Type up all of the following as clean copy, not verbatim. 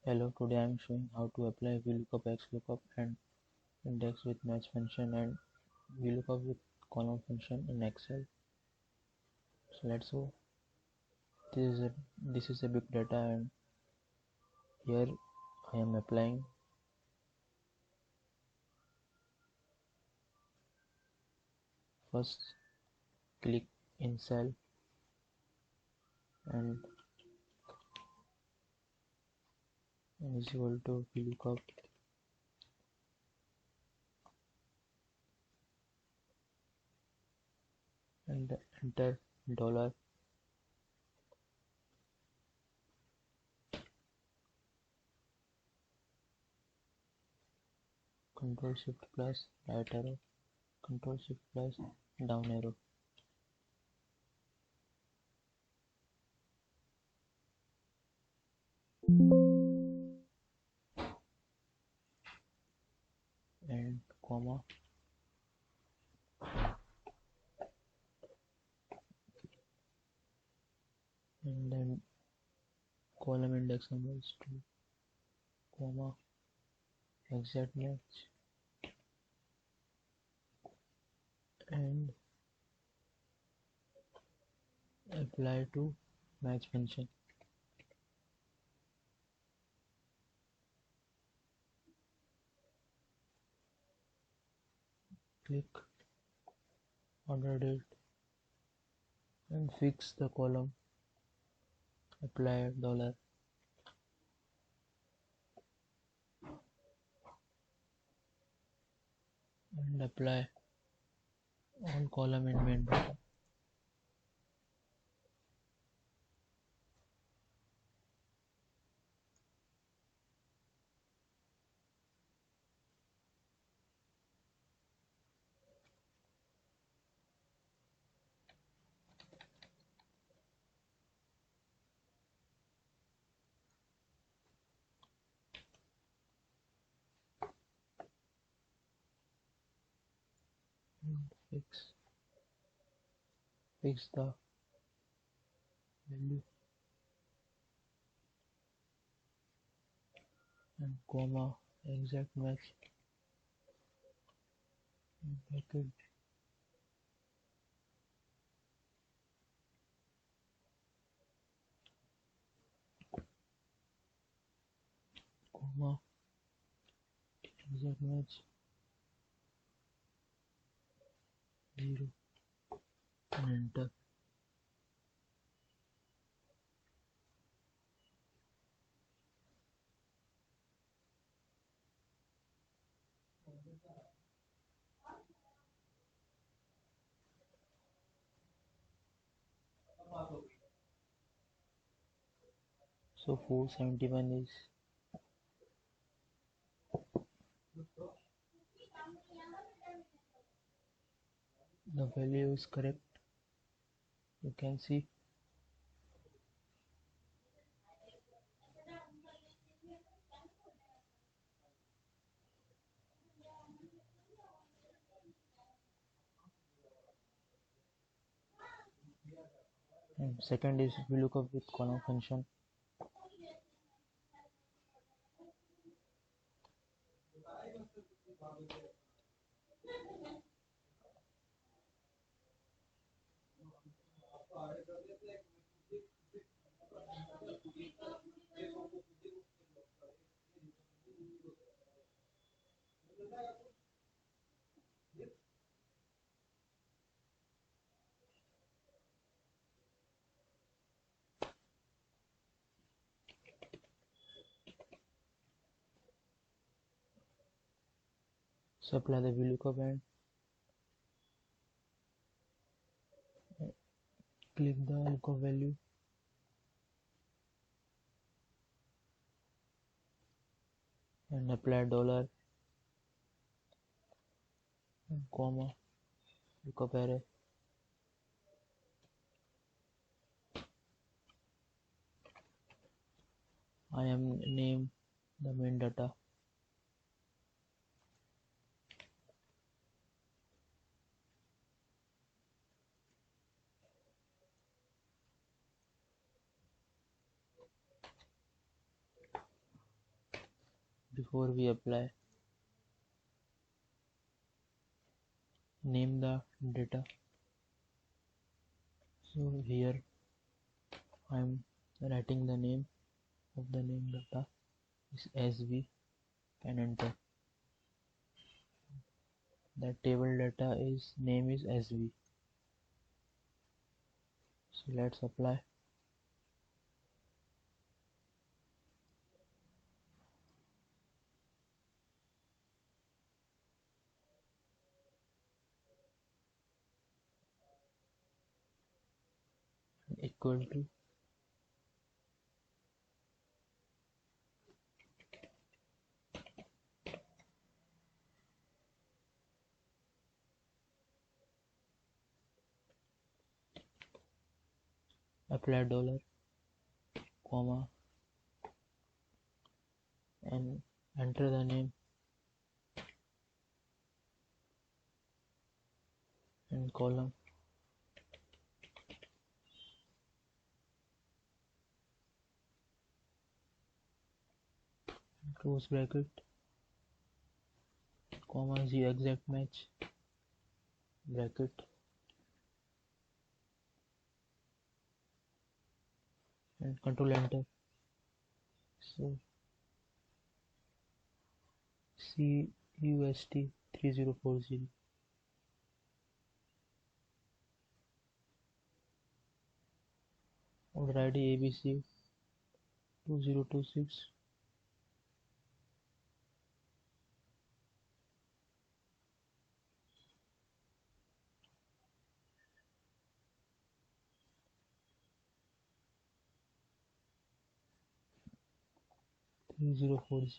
Hello, today I am showing how to apply Vlookup, Xlookup and index with match function and Vlookup with column function in Excel. So let's go. This is a big data, and here I am applying. First click in cell and is equal to Vlookup and enter dollar Control Shift plus right arrow, Control Shift plus down arrow. And comma, and then column index number is 2, comma, exact match, and apply to match function. Click order date and fix the column. Apply dollar and apply on column in main data. And fix the value and comma exact match bracket comma exact match 0 and enter. So 471 is the value is correct. You can see and second is we look up with column function. So apply the VLOOKUP and click the lookup value and apply dollar and comma lookup array. I am name the main data. before we apply, name the data. So here I am writing the name of the name data is SV and enter. The table data is name is SV. So let's apply. Equal to apply dollar comma and enter the name and column close bracket comma the exact match bracket and control enter. So CUST 3040 order ID ABC 2026 3040.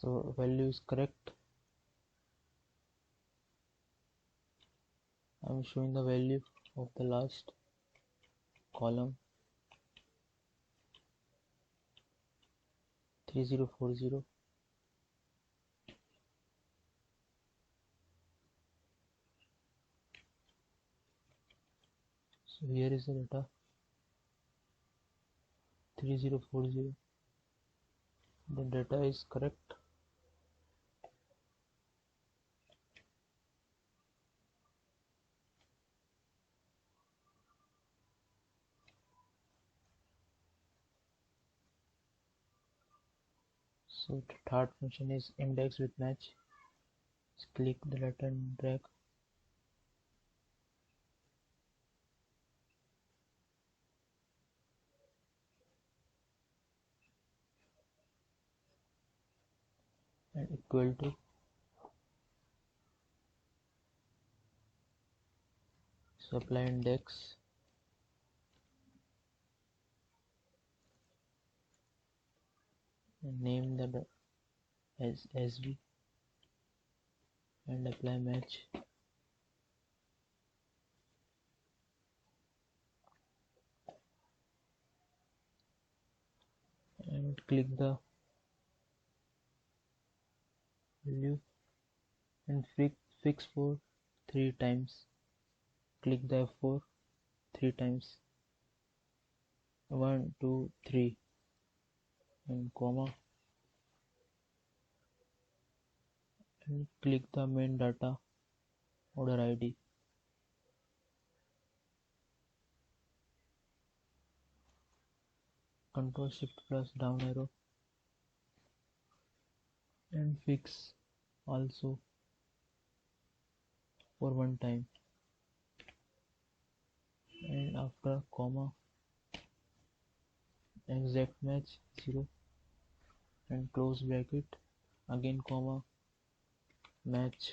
So value is correct. I am showing the value of the last column 3040. So here is the data 3040. The data is correct. So the third function is index with match. Just click the data and drag. And equal to supply index and name the as SV and apply match. And click the value and fix for 3 times. Click the F4 3 times. 1 2 3 and comma and click the main data order ID. Control Shift plus down arrow and fix also for 1 time and after comma exact match 0 and close bracket again comma match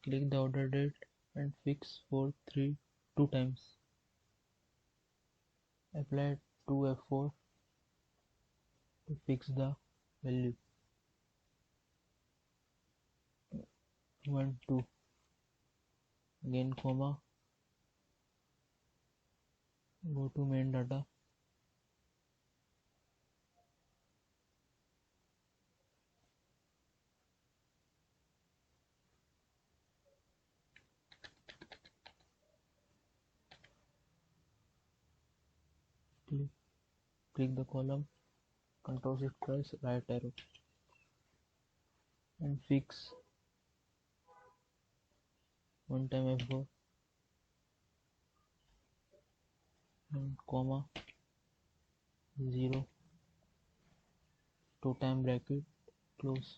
click the order date and fix for 2 times. Apply 2 F4 to fix the value 1 2 again comma go to main data click the column, Ctrl Shift press right arrow and fix one time F4 and comma 0 two time bracket close,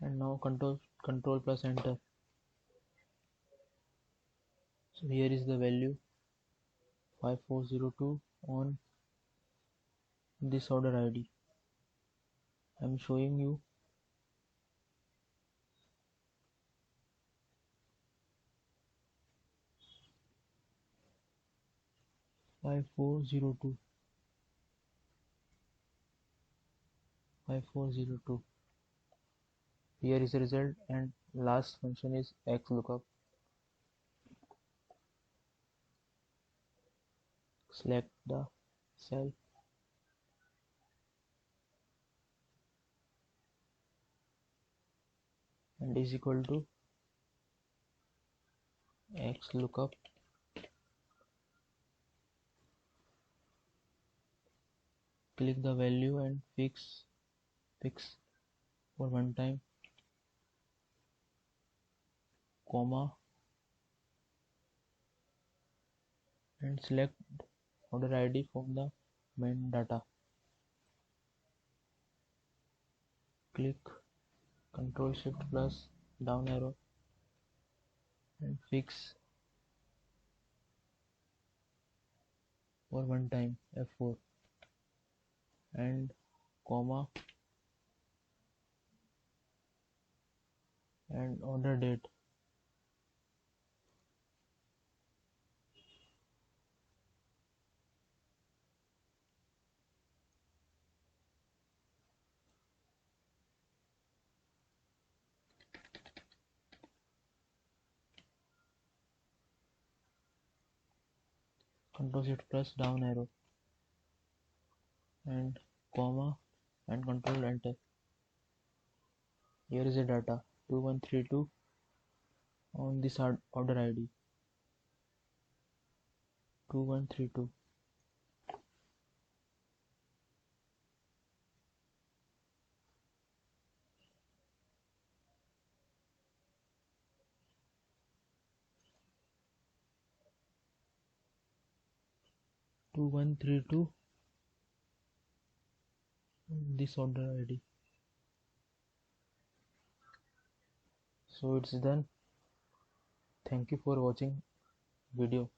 and now control plus enter. So here is the value 5402 on this order ID. I am showing you 5402 5402. Here is the result, and last function is Xlookup. Select the cell and is equal to Xlookup click the value and fix for one time, comma, and select order ID from the main data. Click Ctrl Shift plus down arrow and fix for one time F4 and comma and order date. Ctrl Shift plus down arrow and comma and control enter. Here is the data 2132 on this order ID 2132. This order ID. So it's done. Thank you for watching video.